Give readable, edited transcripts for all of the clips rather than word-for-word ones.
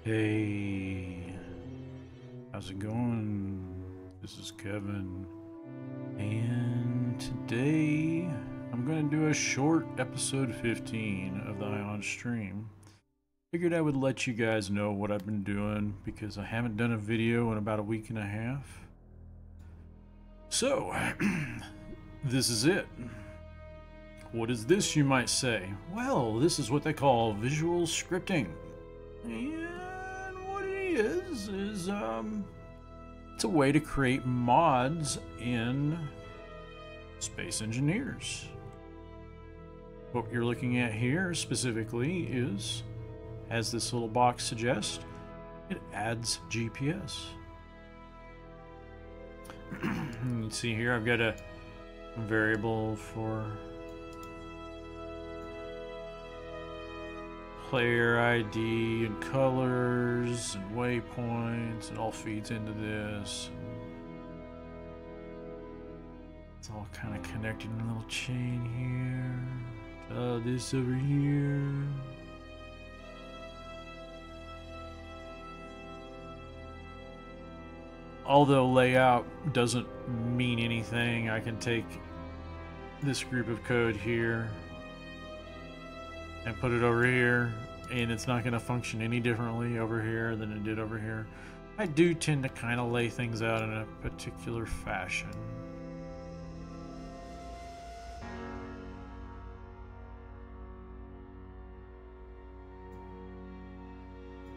Hey, how's it going? This is Kevin, and today I'm going to do a short episode 15 of the Ion stream. Figured I would let you guys know what I've been doing because I haven't done a video in about a week and a half. So, this is it. What is this, you might say? Well, this is what they call visual scripting. And what it is it's a way to create mods in Space Engineers. What you're looking at here specifically is, as this little box suggests, it adds GPS. You can see here I've got a variable for player ID and colors and waypoints. It all feeds into this. It's all kind of connected in a little chain here. This over here. Although layout doesn't mean anything, I can take this group of code here and put it over here, and it's not going to function any differently over here than it did over here. I do tend to kind of lay things out in a particular fashion.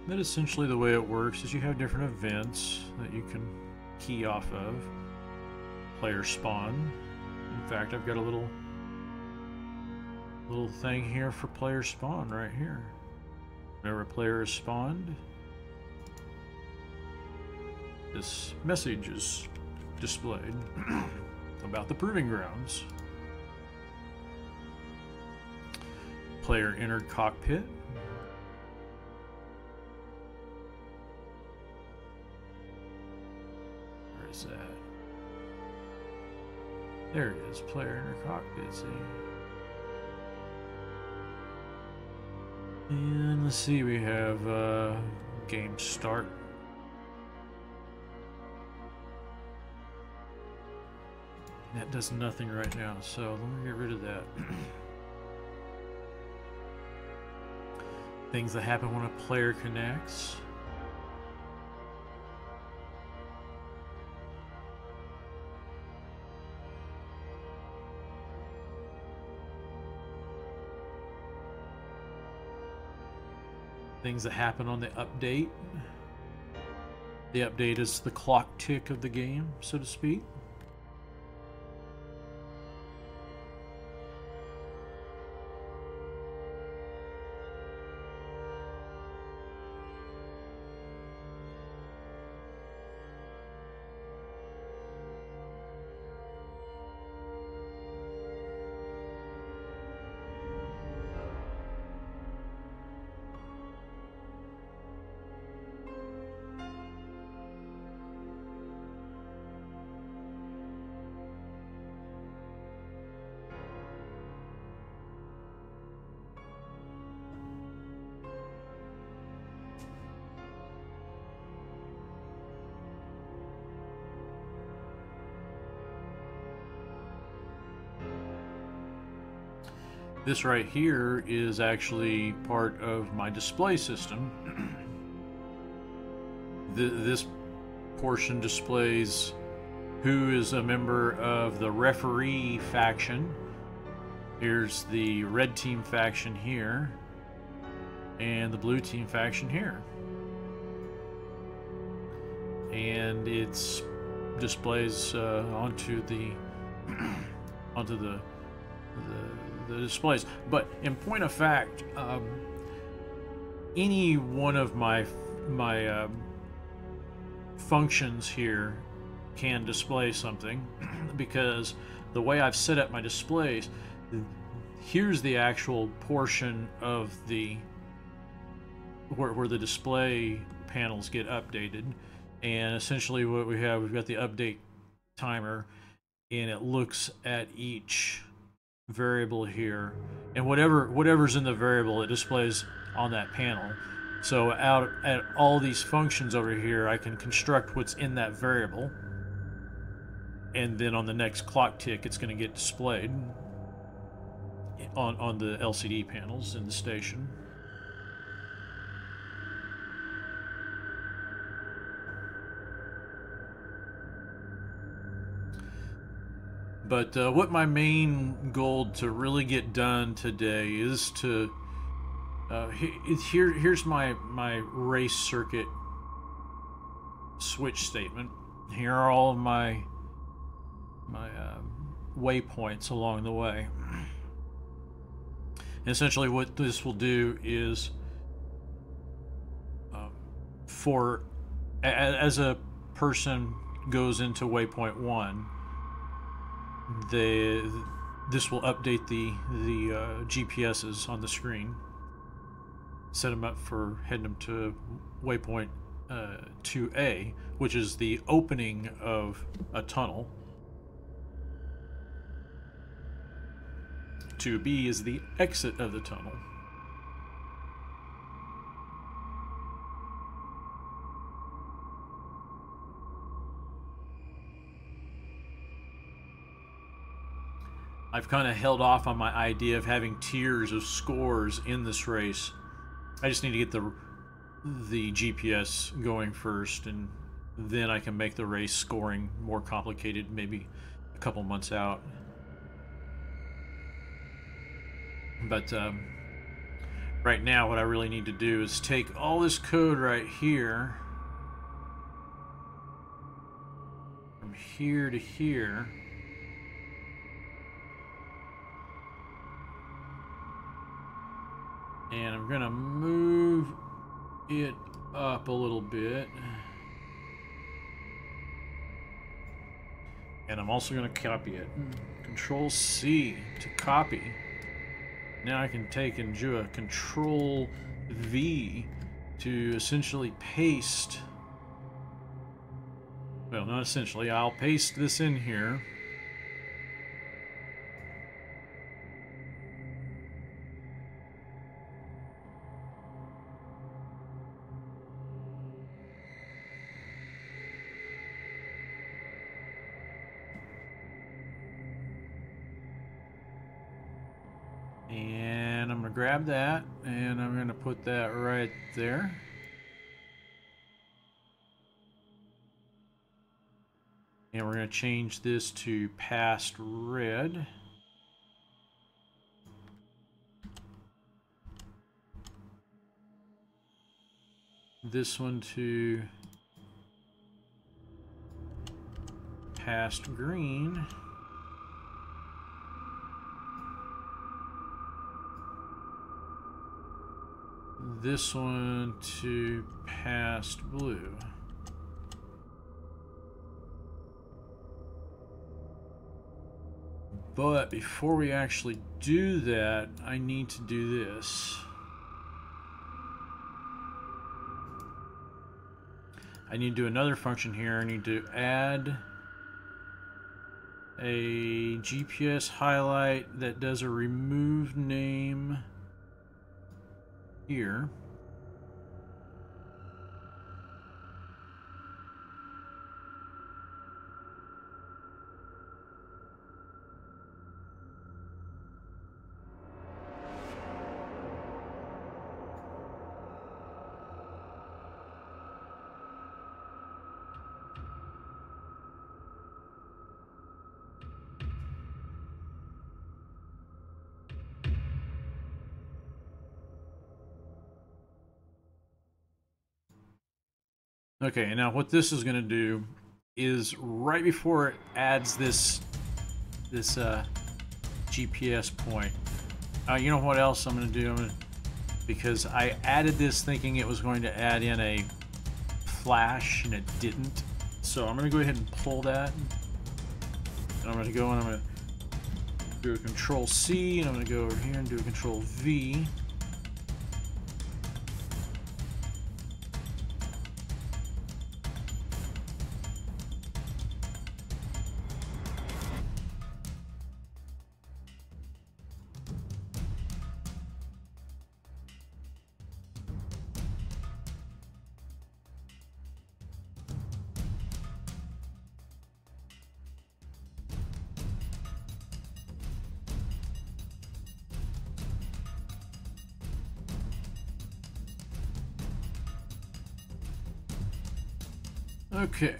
But essentially the way it works is you have different events that you can key off of. Player spawn. In fact, I've got a little thing here for player spawn right here. Whenever a player is spawned, this message is displayed about the proving grounds. Player entered cockpit. Where is that? There it is, player entered cockpit, see? And let's see, we have game start. That does nothing right now, so let me get rid of that. Things that happen when a player connects. Things that happen on the update. The update is the clock tick of the game, so to speak. This right here is actually part of my display system. This portion displays who is a member of the referee faction. Here's the red team faction here, and the blue team faction here. And it's displays onto the displays. But in point of fact, any one of my functions here can display something, because the way I've set up my displays, here's the actual portion of the where the display panels get updated, and essentially what we've got the update timer, and it looks at each variable here, and whatever's in the variable, it displays on that panel. So out at all these functions over here, I can construct what's in that variable. And then on the next clock tick, it's going to get displayed on the LCD panels in the station. But what my main goal to really get done today is to here's my race circuit switch statement. Here are all of my waypoints along the way. And essentially what this will do is as a person goes into waypoint 1, this will update the GPSs on the screen, set them up for heading them to waypoint 2A, which is the opening of a tunnel. 2B is the exit of the tunnel. I've kind of held off on my idea of having tiers of scores in this race. I just need to get the GPS going first, and then I can make the race scoring more complicated, maybe a couple months out. But right now what I really need to do is take all this code right here, from here to here, and I'm gonna move it up a little bit, and I'm also gonna copy it. Control C to copy. Now I can take and do a Control V to essentially paste. Well, not essentially, I'll paste this in here. And I'm going to grab that, and I'm going to put that right there. And we're going to change this to past red. This one to past green. This one to past blue. But before we actually do that, I need to do this. I need to do another function here. I need to add a GPS highlight that does a remove name here. Okay, and now what this is going to do is right before it adds this GPS point. You know what else I'm going to do? Because I added this thinking it was going to add in a flash, and it didn't. So I'm going to go ahead and pull that. And I'm going to go and I'm going to do a Control C, and I'm going to go over here and do a Control V. Okay.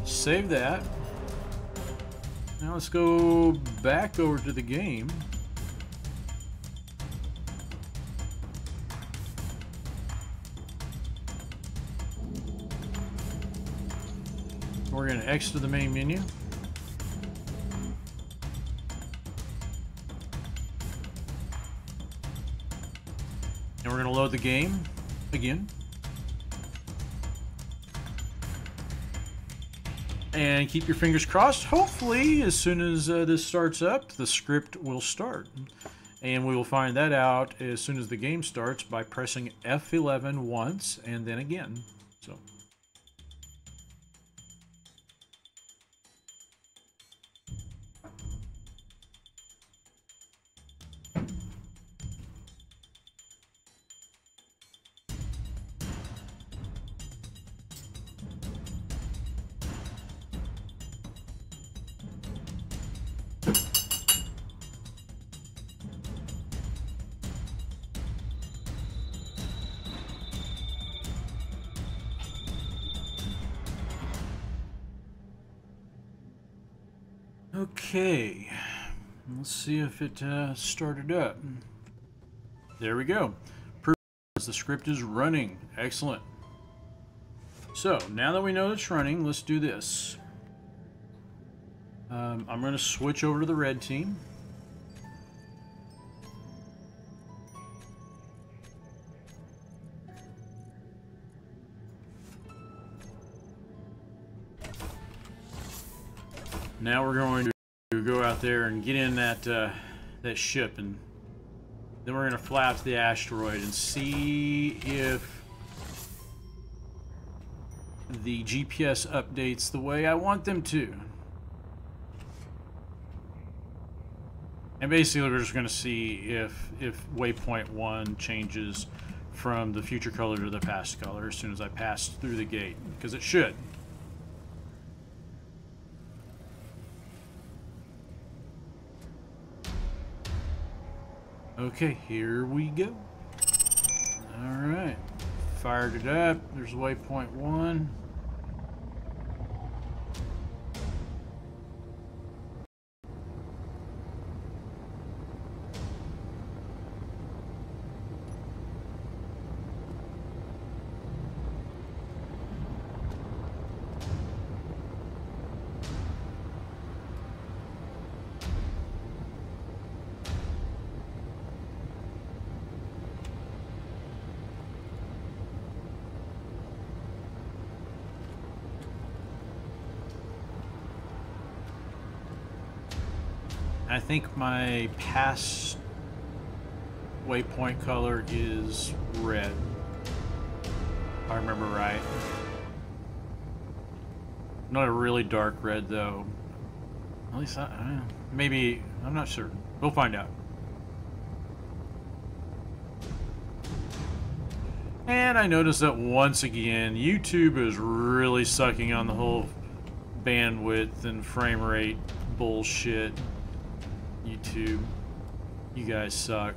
Save that. Now let's go back over to the game. We're going to exit the main menu. And we're going to load the game again. And keep your fingers crossed. Hopefully, as soon as this starts up, the script will start. And we will find that out as soon as the game starts by pressing F11 once and then again. So. Okay, let's see if it started up. There we go. The script is running. Excellent. So, now that we know it's running, let's do this. I'm going to switch over to the red team. Now we're going to go out there and get in that that ship, and then we're going to fly out to the asteroid and see if the GPS updates the way I want them to. And basically we're just going to see if waypoint 1 changes from the future color to the past color as soon as I pass through the gate, because it should. Okay, here we go. Alright. Fired it up. There's waypoint 1. I think my past waypoint color is red, if I remember right. Not a really dark red though. At least maybe, I'm not certain. We'll find out. And I noticed that once again, YouTube is really sucking on the whole bandwidth and frame rate bullshit. YouTube, you guys suck.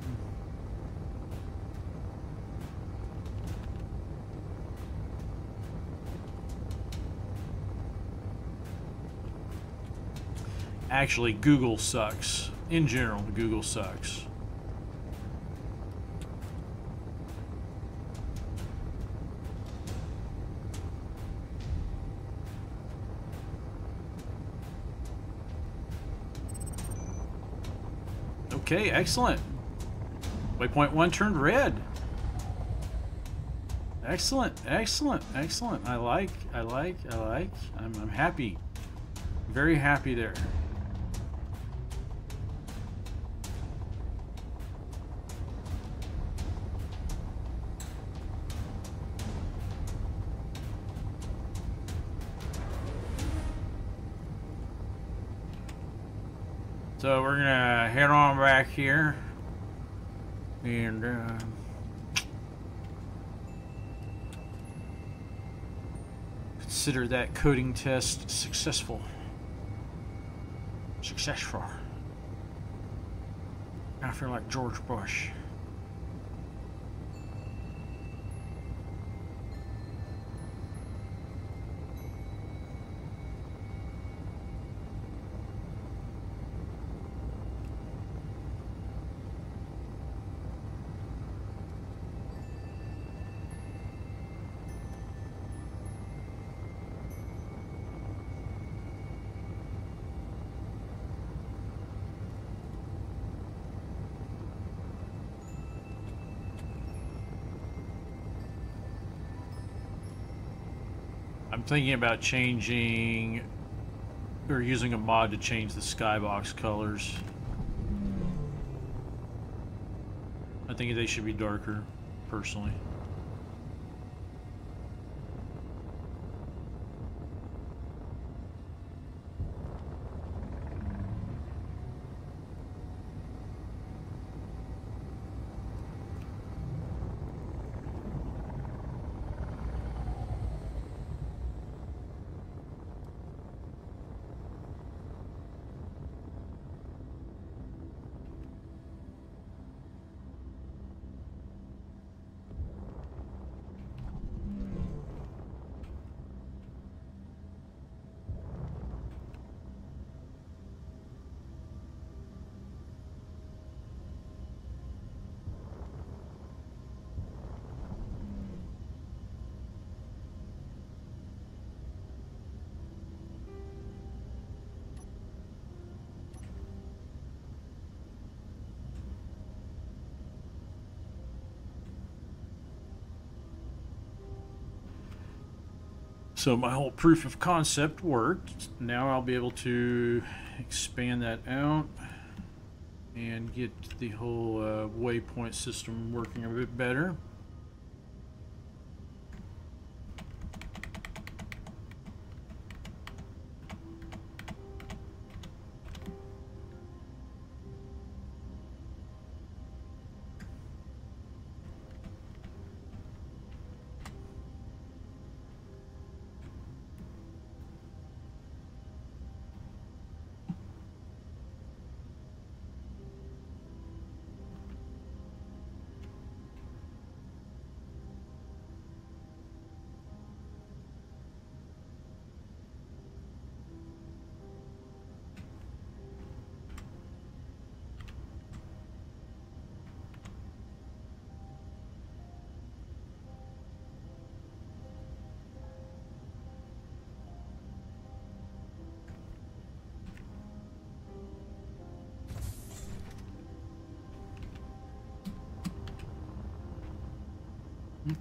Actually, Google sucks. In general, Google sucks. Okay, excellent. Waypoint 1 turned red. Excellent, excellent, excellent. I like. I'm happy. Very happy there. So we're gonna head on back here and consider that coding test successful. Successful. I feel like George Bush. I'm thinking about changing or using a mod to change the skybox colors. I think they should be darker, personally. So my whole proof of concept worked. Now I'll be able to expand that out and get the whole waypoint system working a bit better.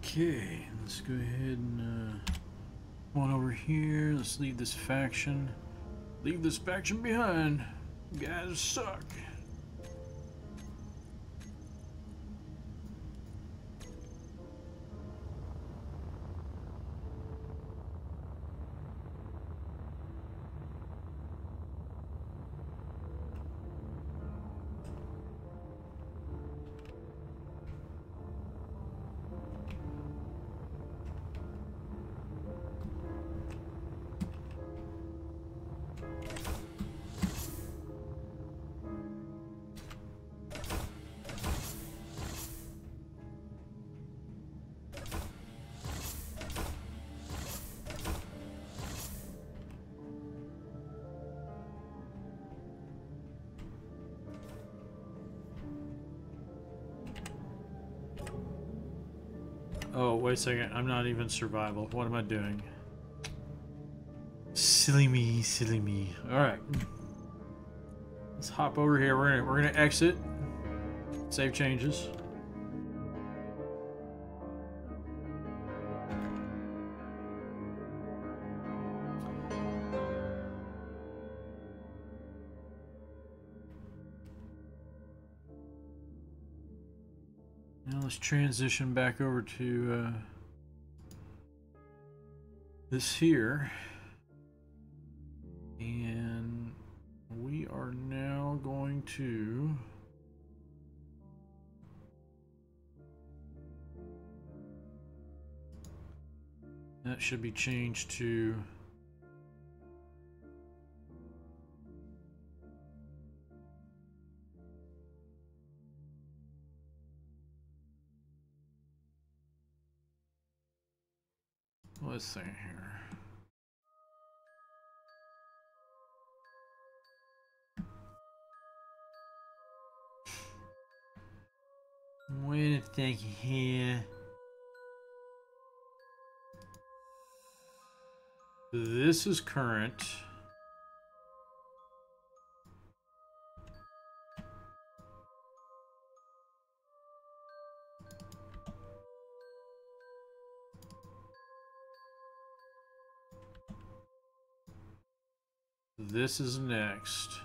Okay, let's go ahead and come on over here. Let's leave this faction. Leave this faction behind. You guys suck. Oh, wait a second. I'm not even survival. What am I doing? Silly me, silly me. Alright. Let's hop over here. We're gonna exit. Save changes. Now let's transition back over to this here. And we are now going to that should be changed to let's see here. Wait a second here. This is current. this is next.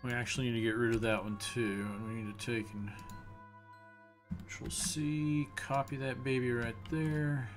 We actually need to get rid of that one too, and we need to take and Control C, copy that baby right there.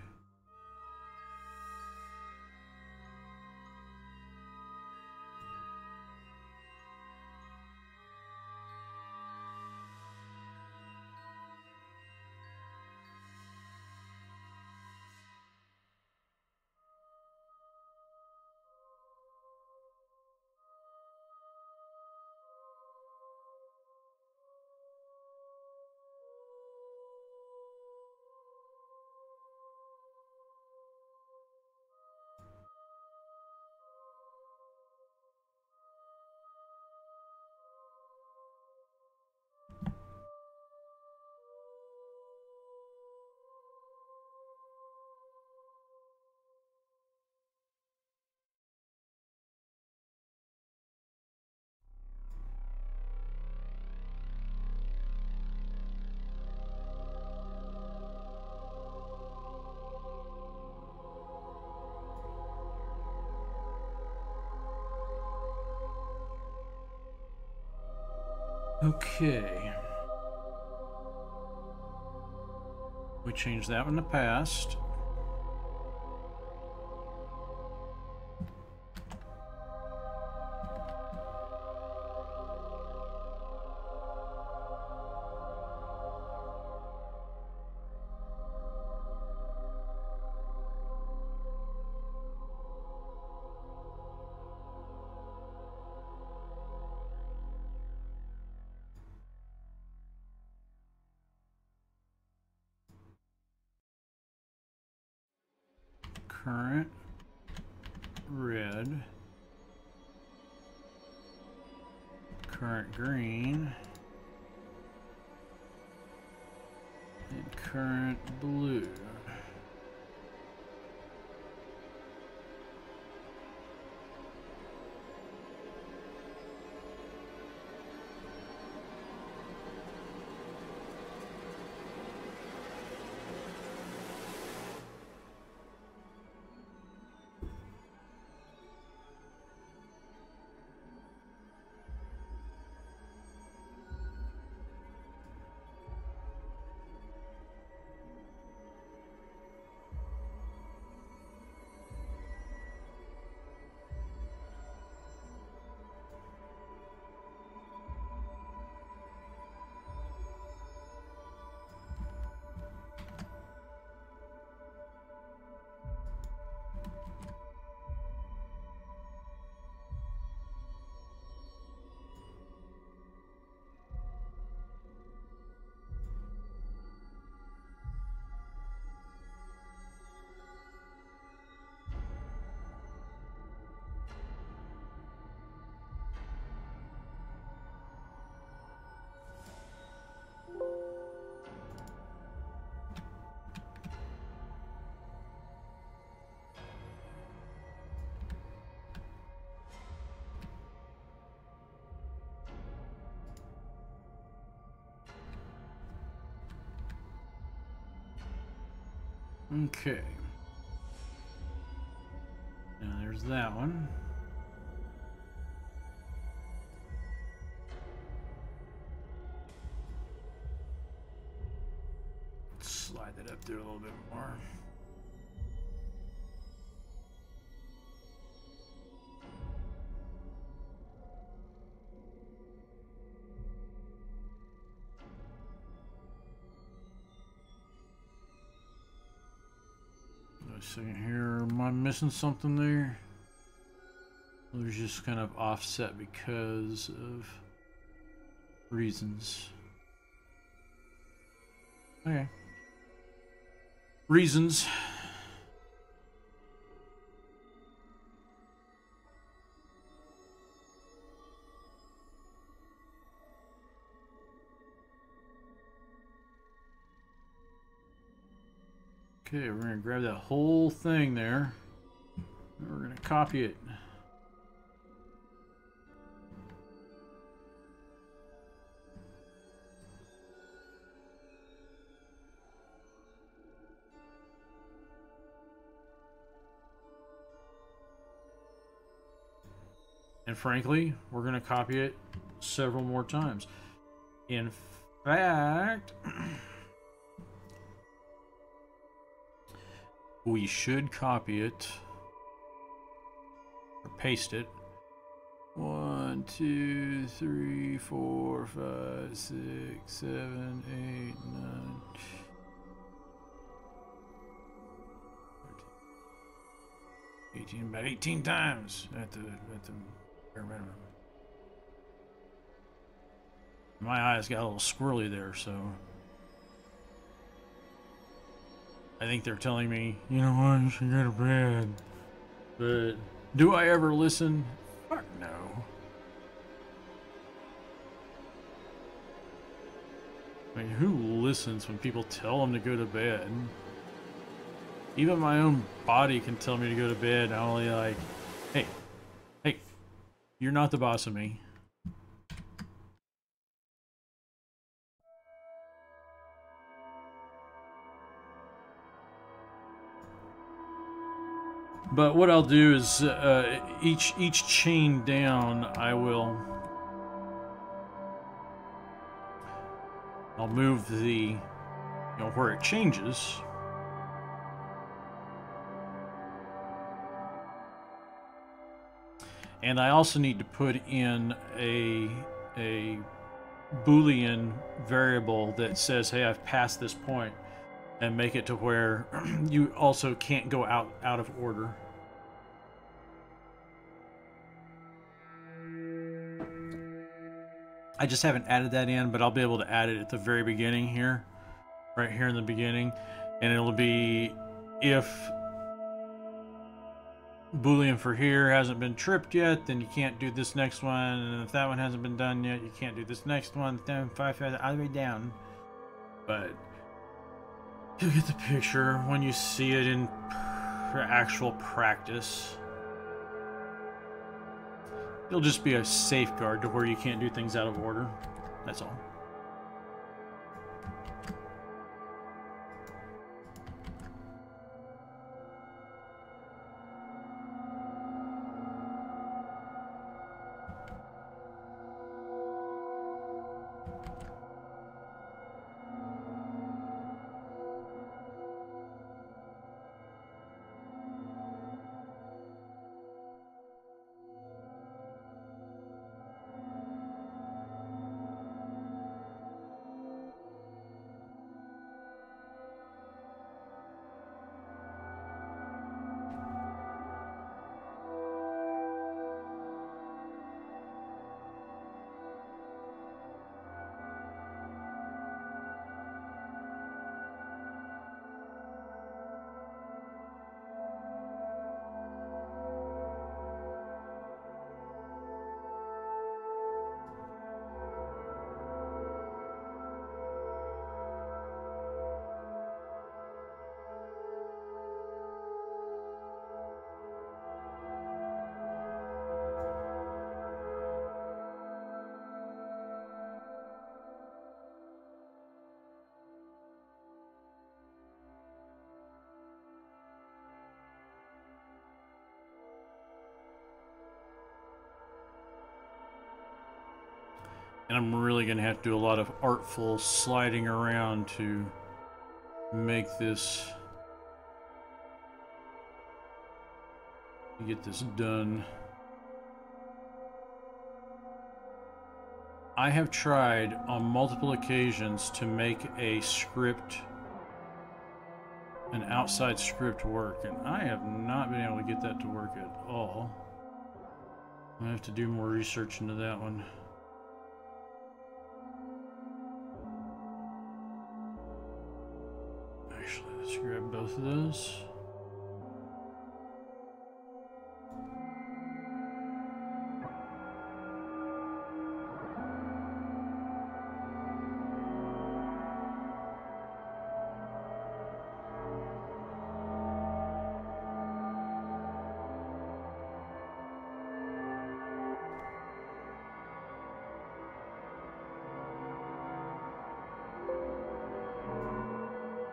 Okay. We changed that one to past. Current red, current green, and current blue. Okay. Now there's that one. Slide that up there a little bit more. Second here, am I missing something there? It was just kind of offset because of reasons. Okay. Reasons. Okay, we're gonna grab that whole thing there. And we're gonna copy it. And frankly, we're going to copy it several more times. In fact, we should copy it or paste it. 1, 2, 3, 4, 5, 6, 7, 8, 9. 18, about 18 times at the my eyes got a little squirrely there, so I think they're telling me, you know what, you should go to bed. But do I ever listen? Fuck no. I mean, who listens when people tell them to go to bed? Even my own body can tell me to go to bed. I'm only like, hey, you're not the boss of me. But what I'll do is each chain down, I'll move the, where it changes. And I also need to put in a Boolean variable that says, hey, I've passed this point, and make it to where you also can't go out of order. I just haven't added that in, but I'll be able to add it at the very beginning here, right here in the beginning, and it'll be if Boolean for here hasn't been tripped yet, then you can't do this next one, and if that one hasn't been done yet, you can't do this next one. Then 5 all the way down. But you'll get the picture when you see it in actual practice. It'll just be a safeguard to where you can't do things out of order. That's all. And I'm really going to have to do a lot of artful sliding around to make this, get this done. I have tried on multiple occasions to make a script, an outside script work, and I have not been able to get that to work at all. I have to do more research into that one. Let's grab both of those.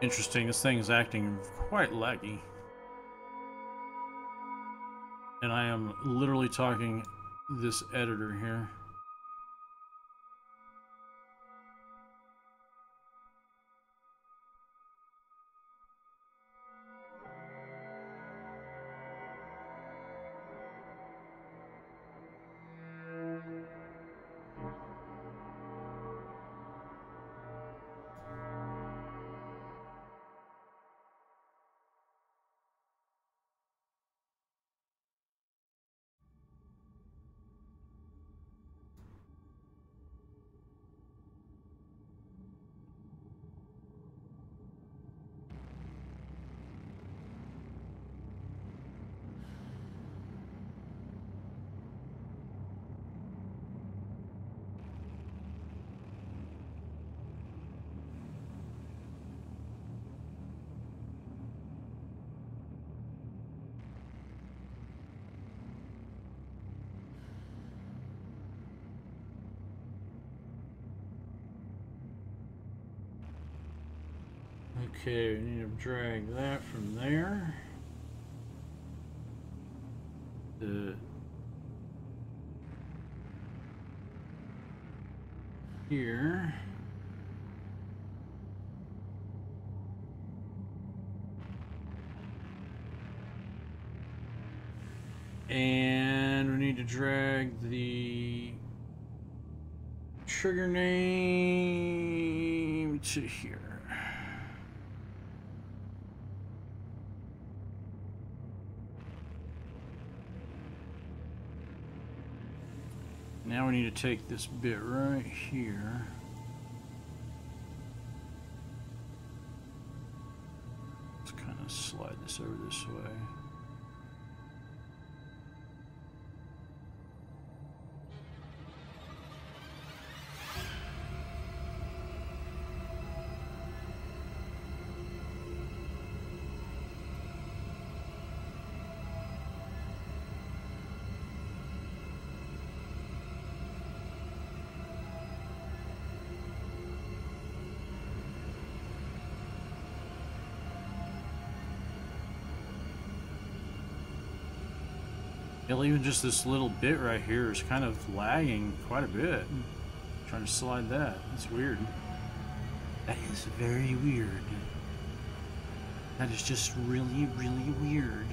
Interesting, this thing is acting quite laggy. And I am literally talking this editor here. Okay, we need to drag that from there to here. And we need to drag the trigger name to here. Now we need to take this bit right here. Let's kind of slide this over this way. Even just this little bit right here is kind of lagging quite a bit. I'm trying to slide that. It's weird. That is very weird. That is just really, really weird.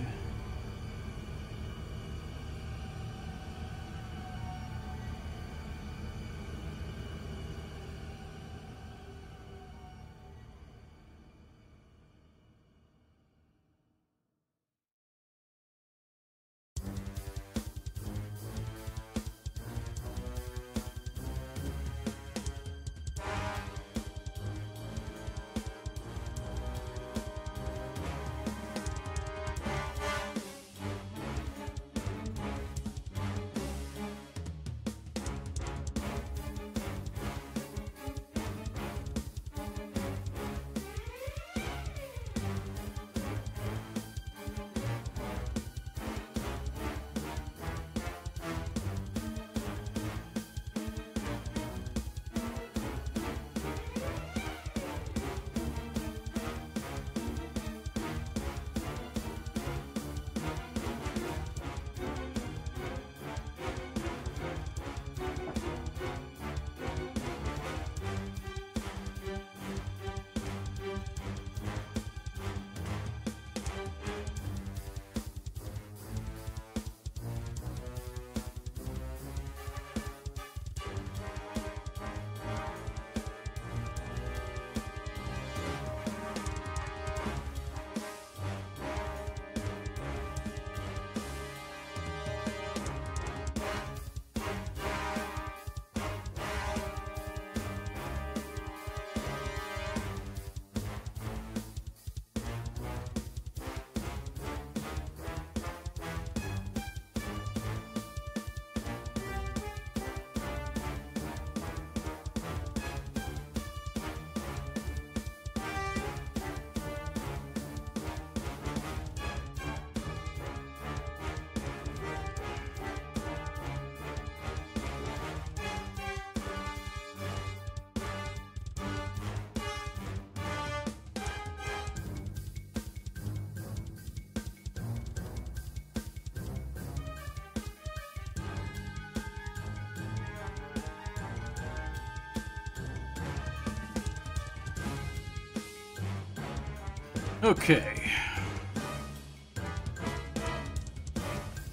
Okay.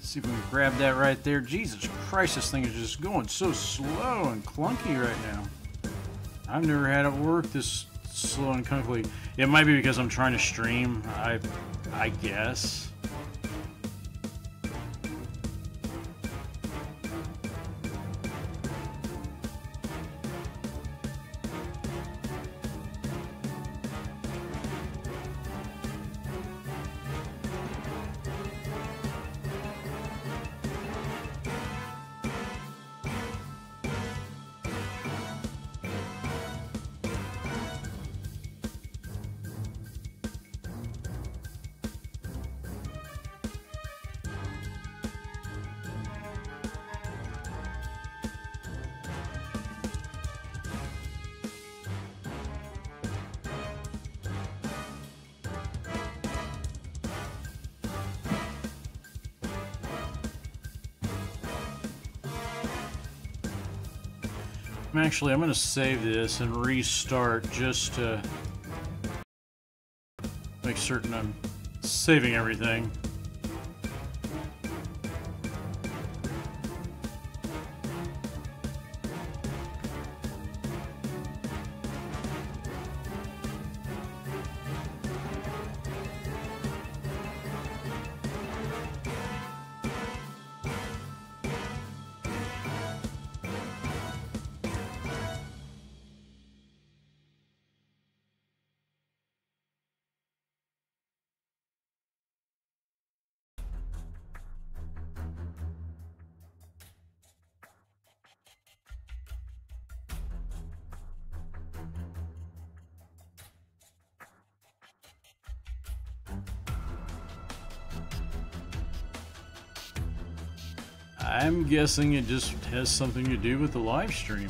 See if we can grab that right there. Jesus Christ, this thing is just going so slow and clunky right now. I've never had it work this slow and clunky. It might be because I'm trying to stream, I guess. Actually, I'm going to save this and restart just to make certain I'm saving everything. I'm guessing it just has something to do with the live stream.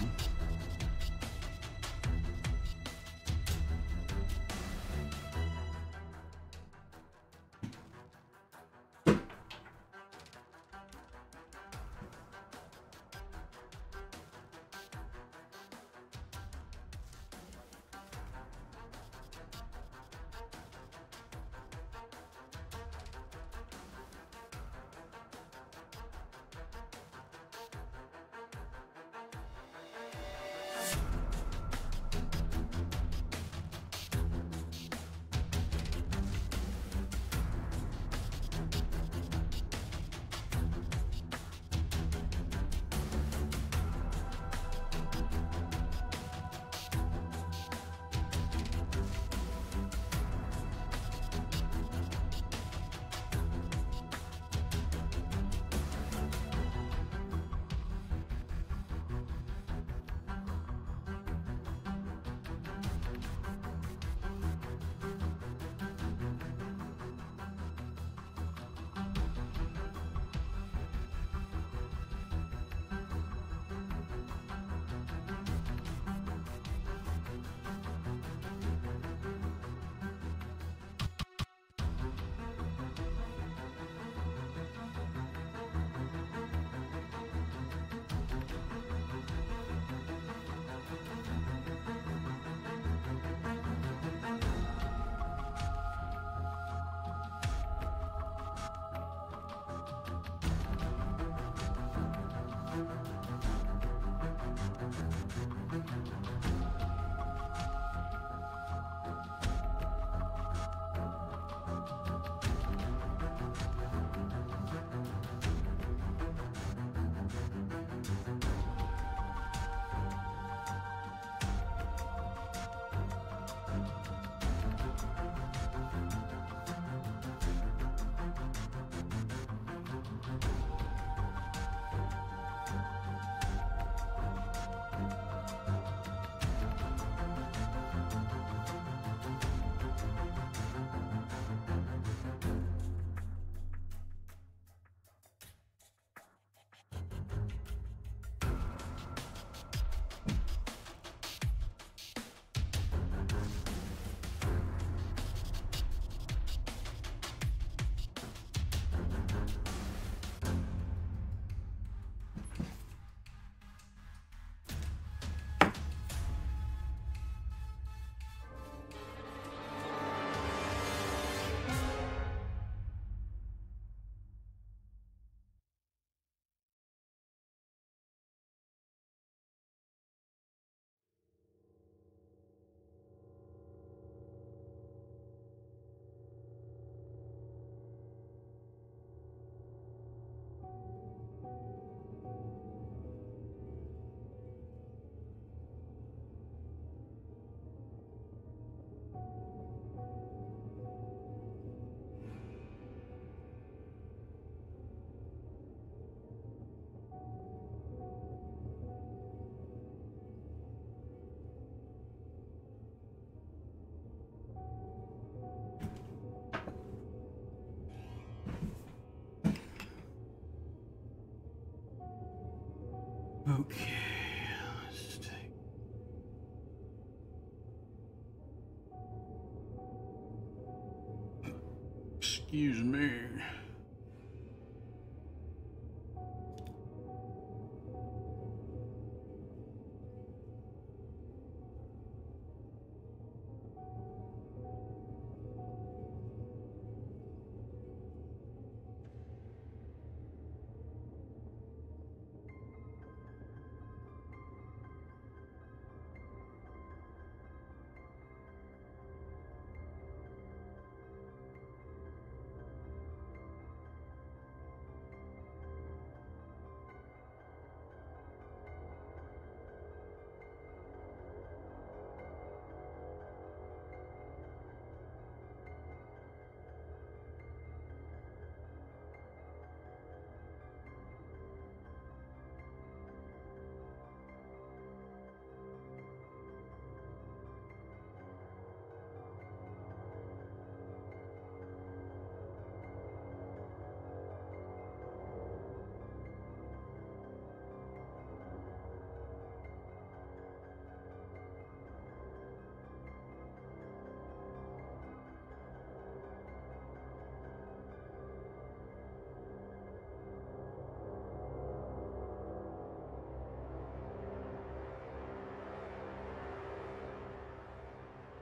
Okay, let's take... Excuse me.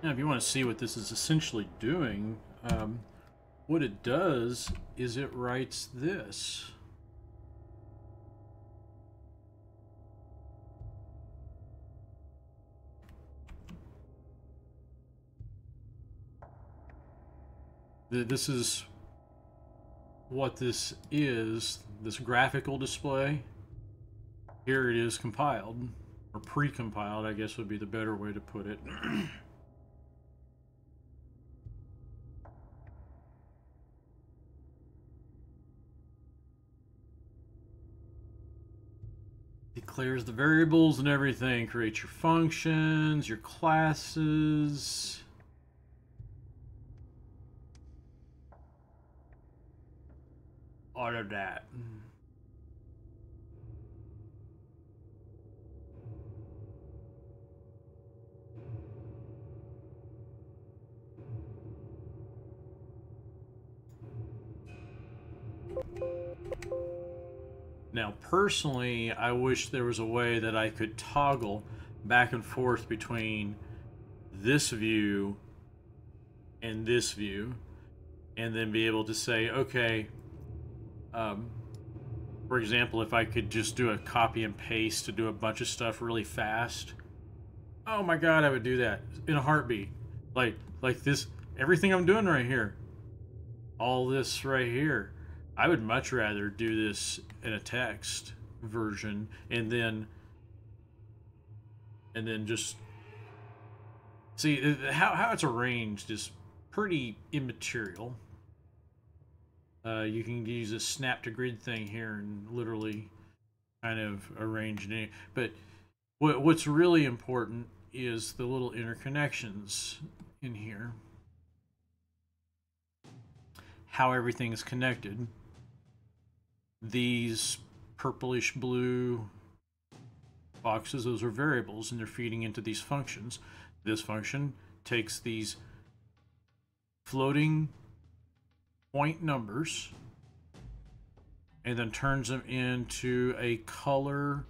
Now, if you want to see what this is essentially doing, what it does is it writes this. This is what this is, this graphical display. Here it is compiled, or pre-compiled, I guess would be the better way to put it. Declares the variables and everything, creates your functions, your classes. All of that. Now, personally, I wish there was a way that I could toggle back and forth between this view and this view, and then be able to say, okay, for example, if I could just do a copy and paste to do a bunch of stuff really fast, oh my god, I would do that in a heartbeat. Like this, everything I'm doing right here, all this right here. I would much rather do this in a text version and then just see how it's arranged is pretty immaterial. You can use a snap to grid thing here and literally kind of arrange it. But what's really important is the little interconnections in here. How everything is connected. These purplish blue boxes, those are variables, and they're feeding into these functions. This function takes these floating point numbers and then turns them into a color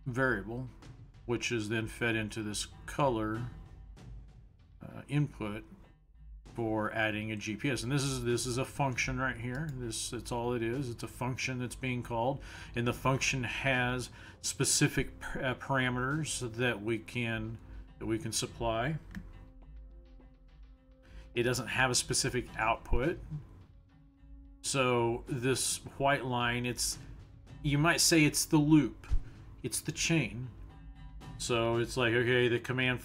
variable, which is then fed into this color input for adding a GPS. And this is a function right here. That's all it is. It's a function that's being called, and the function has specific parameters that we can supply. It doesn't have a specific output. So this white line, you might say it's the loop. It's the chain. So it's like, okay, the command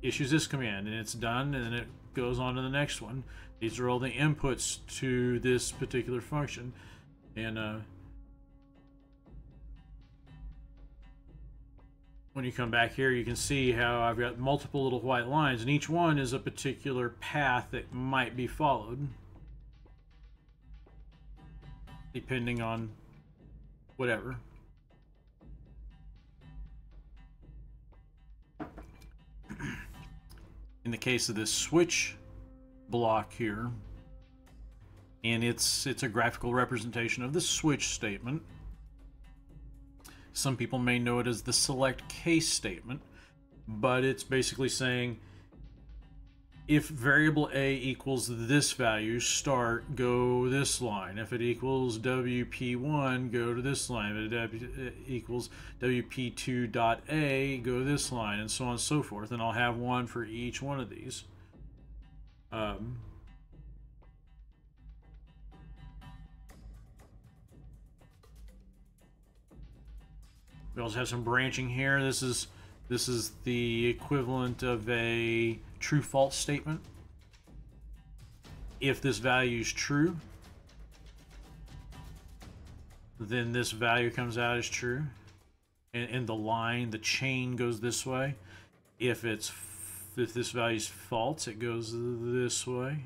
issues this command and it's done, and then it goes on to the next one. These are all the inputs to this particular function. And when you come back here, you can see how I've got multiple little white lines, and each one is a particular path that might be followed depending on whatever. in the case of this switch block here, and it's a graphical representation of the switch statement. Some people may know it as the select case statement, but it's basically saying if variable A equals this value, start, go this line. If it equals WP1, go to this line. If it equals WP2 dot A, go to this line, and so on and so forth. And I'll have one for each one of these. We also have some branching here. This is the equivalent of a true-false statement. If this value is true, then this value comes out as true, and the line, the chain goes this way. If this value is false, it goes this way,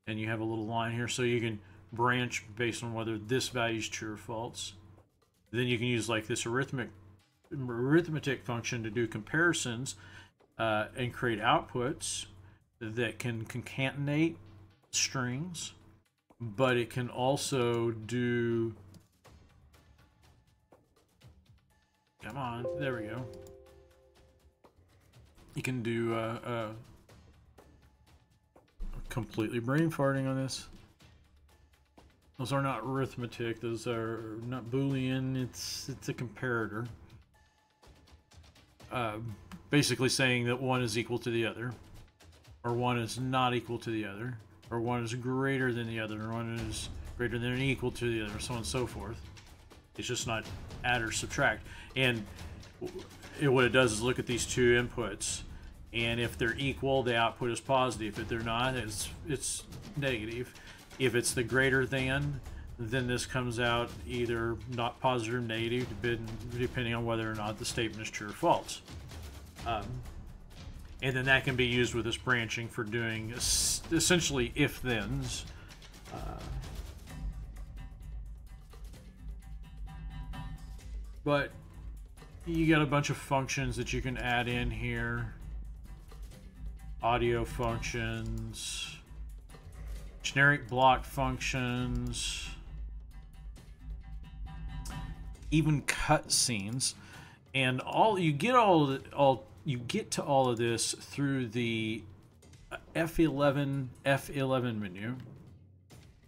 and you have a little line here, so you can branch based on whether this value is true or false. Then you can use like this arithmetic function to do comparisons and create outputs that can concatenate strings, but it can also do, come on, there we go. You can do completely brain farting on this. Those are not arithmetic, those are not Boolean, it's a comparator. Basically saying that one is equal to the other, or one is not equal to the other, or one is greater than the other, or one is greater than or equal to the other, so on and so forth. It's just not add or subtract. And what it does is look at these two inputs, and if they're equal, the output is positive. If they're not, it's negative. If it's the greater than, then this comes out either not positive or negative, depending on whether or not the statement is true or false. And then that can be used with this branching for doing essentially if-thens. But you got a bunch of functions that you can add in here. Audio functions, generic block functions, even cutscenes, and you get to all of this through the F11 menu,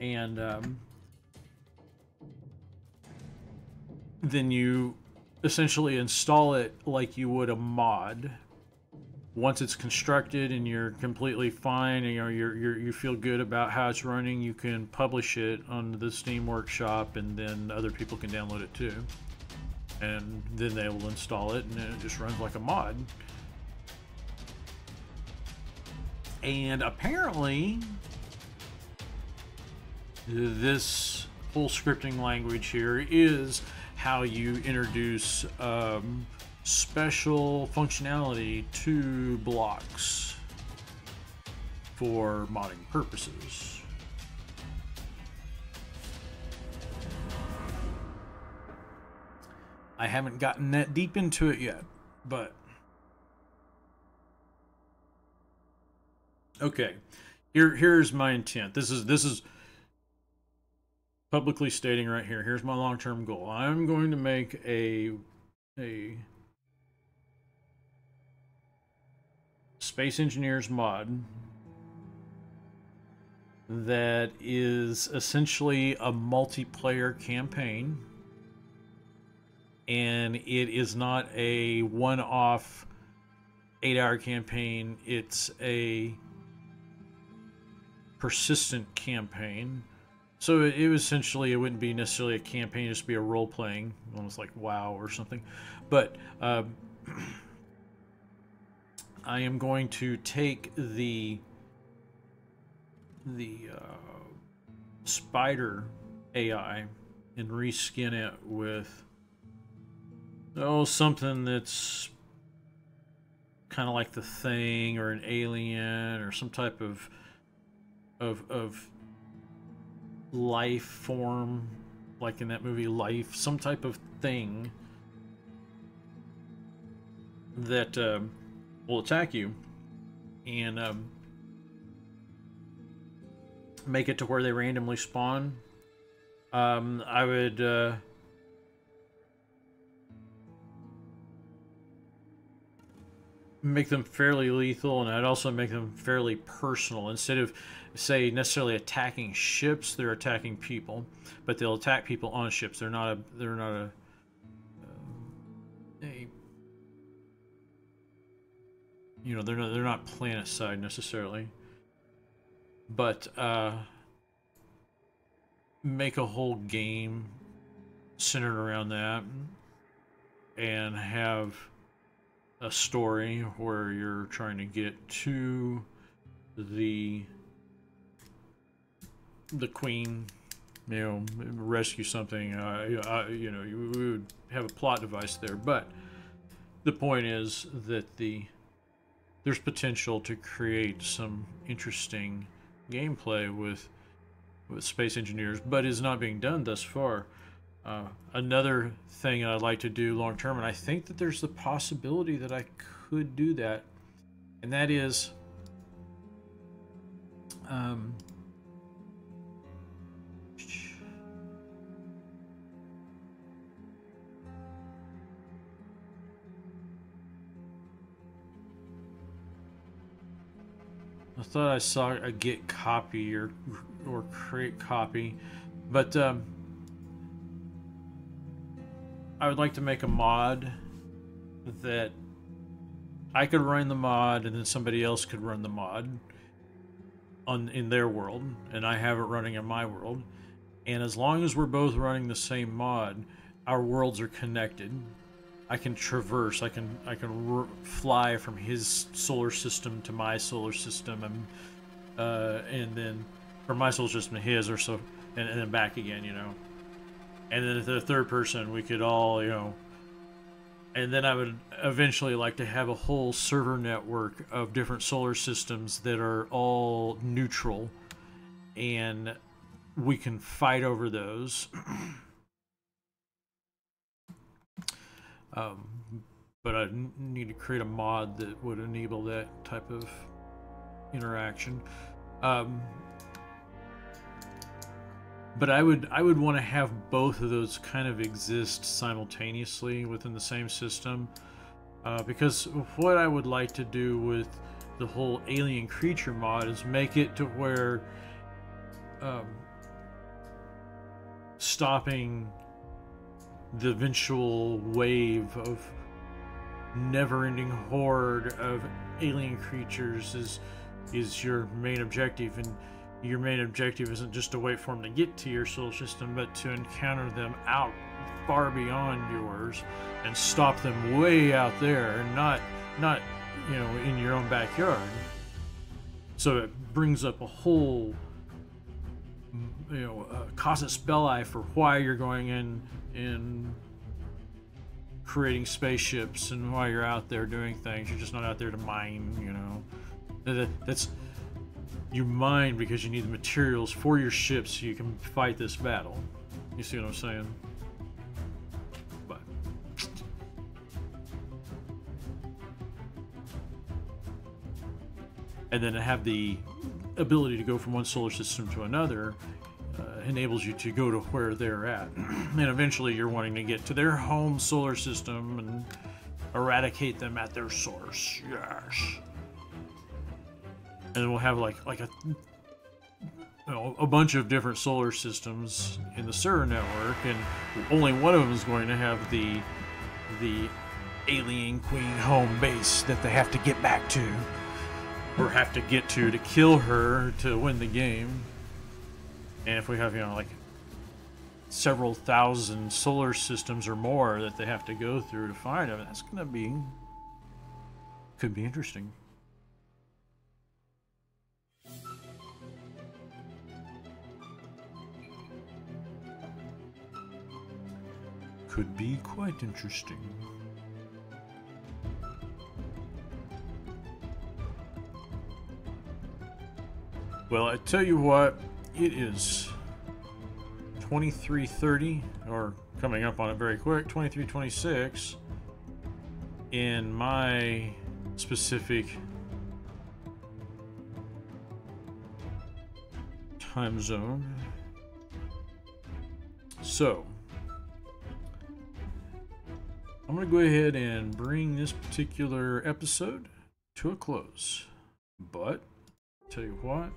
and then you essentially install it like you would a mod. Once it's constructed and you're completely fine, and you feel good about how it's running, you can publish it on the Steam Workshop, and then other people can download it too. And then they will install it, and it just runs like a mod. And apparently, this whole scripting language here is how you introduce special functionality to blocks for modding purposes. I haven't gotten that deep into it yet, but okay. Here's my intent. This is publicly stating right here. Here's my long-term goal. I'm going to make a Space Engineers mod that is essentially a multiplayer campaign, and it is not a one-off 8-hour campaign. It's a persistent campaign. So it essentially, it wouldn't be necessarily a campaign, just be a role-playing, almost like WoW or something. But I am going to take the spider AI and reskin it with something that's kind of like the Thing or an alien or some type of life form, like in that movie Life, some type of thing that will attack you and make it to where they randomly spawn. I would make them fairly lethal, and I'd also make them fairly personal. Instead of, say, necessarily attacking ships, they're attacking people, but they'll attack people on ships. They're not a you know, they're not planet side necessarily, but make a whole game centered around that, and have a story where you're trying to get to the queen, you know, rescue something. You know, you would have a plot device there, but the point is that there's potential to create some interesting gameplay with space engineers, but is not being done thus far. Another thing I'd like to do long term, and I think that there's the possibility that I could do that, and that is I thought I saw a get copy or create copy, but I would like to make a mod that I could run the mod, and then somebody else could run the mod in their world, and I have it running in my world. And as long as we're both running the same mod, our worlds are connected. I can traverse. I can fly from his solar system to my solar system, and then from my solar system to his, or so, and then back again. You know. And then the third person, we could all, you know, and then I would eventually like to have a whole server network of different solar systems that are all neutral, and we can fight over those. But I need to create a mod that would enable that type of interaction. But I would want to have both of those kind of exist simultaneously within the same system, because what I would like to do with the whole alien creature mod is make it to where stopping the eventual wave of never-ending horde of alien creatures is your main objective, and your main objective isn't just to wait for them to get to your solar system, but to encounter them out far beyond yours and stop them way out there, and not you know, in your own backyard. So it brings up a whole, you know, casus belli for why you're going in creating spaceships, and why you're out there doing things. You're just not out there to mine, you know. That's you mine because you need the materials for your ships so you can fight this battle. You see what I'm saying? But and then to have the ability to go from one solar system to another enables you to go to where they're at. And eventually you're wanting to get to their home solar system and eradicate them at their source. Yes. And we'll have like a, you know, a bunch of different solar systems in the server network, and only one of them is going to have the alien queen home base that they have to get back to, or have to get to kill her to win the game. And if we have, you know, like several thousand solar systems or more that they have to go through to find them, that's gonna be, could be interesting. Could be quite interesting. Well, I tell you what, it is 23:30, or coming up on it very quick, 23:26 in my specific time zone. So I'm going to go ahead and bring this particular episode to a close. But tell you what,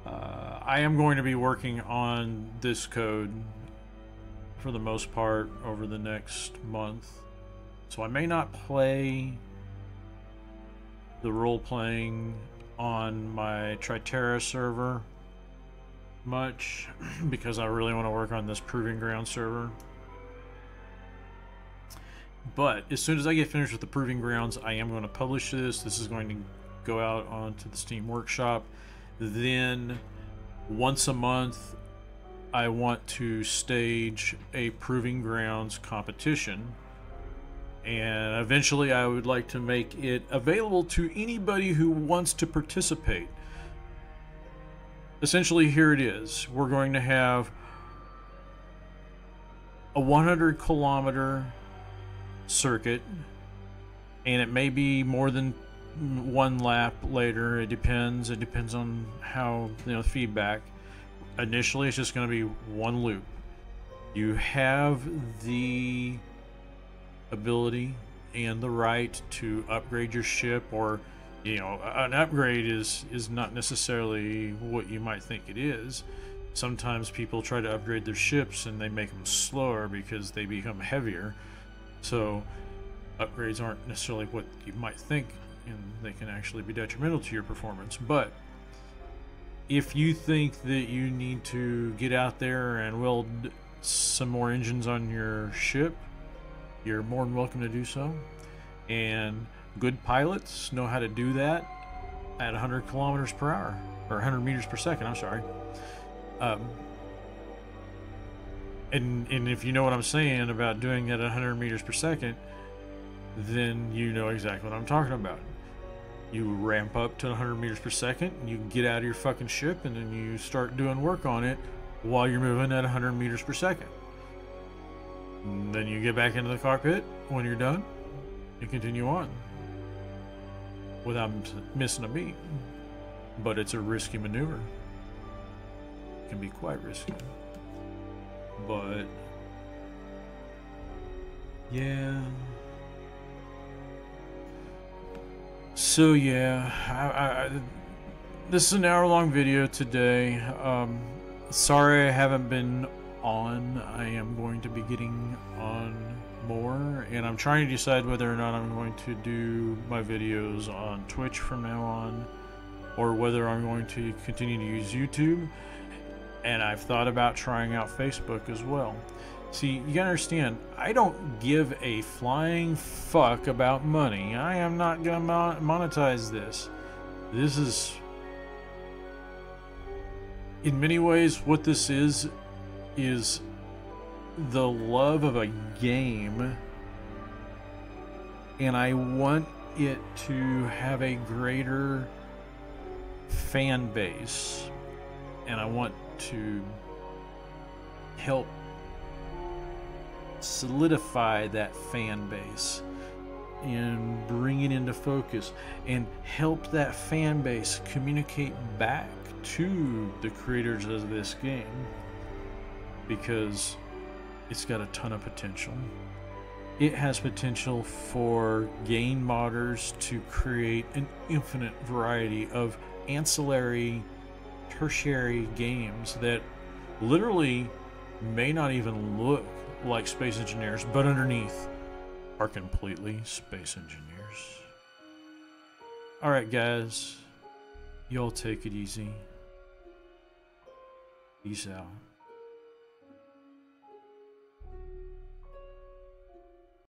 I am going to be working on this code for the most part over the next month. So I may not play the role-playing on my Tritera server much because I really want to work on this Proving Ground server. But as soon as I get finished with the Proving Grounds, I am going to publish this. This is going to go out onto the Steam Workshop. Then once a month, I want to stage a Proving Grounds competition. And eventually I would like to make it available to anybody who wants to participate. Essentially, here it is. We're going to have a 100-kilometer circuit, and it may be more than one lap later. It depends on how, feedback. Initially it's just going to be one loop. You have the ability and the right to upgrade your ship, or an upgrade is not necessarily what you might think it is. Sometimes people try to upgrade their ships and they make them slower because they become heavier. So upgrades aren't necessarily what you might think, and they can actually be detrimental to your performance. But if you think that you need to get out there and weld some more engines on your ship, you're more than welcome to do so. And good pilots know how to do that at 100 kilometers per hour, or 100 meters per second, I'm sorry. And if you know what I'm saying about doing that at 100 meters per second, then you know exactly what I'm talking about. You ramp up to 100 meters per second, and you get out of your fucking ship, and then you start doing work on it while you're moving at 100 meters per second. And then you get back into the cockpit when you're done and continue on without missing a beat. But it's a risky maneuver. It can be quite risky. But yeah. So yeah, this is an hour-long video today. Sorry I haven't been on. I am going to be getting on more, and I'm trying to decide whether or not I'm going to do my videos on Twitch from now on, or whether I'm going to continue to use YouTube. And I've thought about trying out Facebook as well. See, you gotta understand, I don't give a flying fuck about money. I am not gonna monetize this. This is, in many ways, what this is the love of a game, and I want it to have a greater fan base, and I want to help solidify that fan base and bring it into focus, and help that fan base communicate back to the creators of this game, because it's got a ton of potential. It has potential for game modders to create an infinite variety of ancillary, tertiary games that literally may not even look like Space Engineers, but underneath are completely Space Engineers. Alright guys, y'all take it easy. Peace out.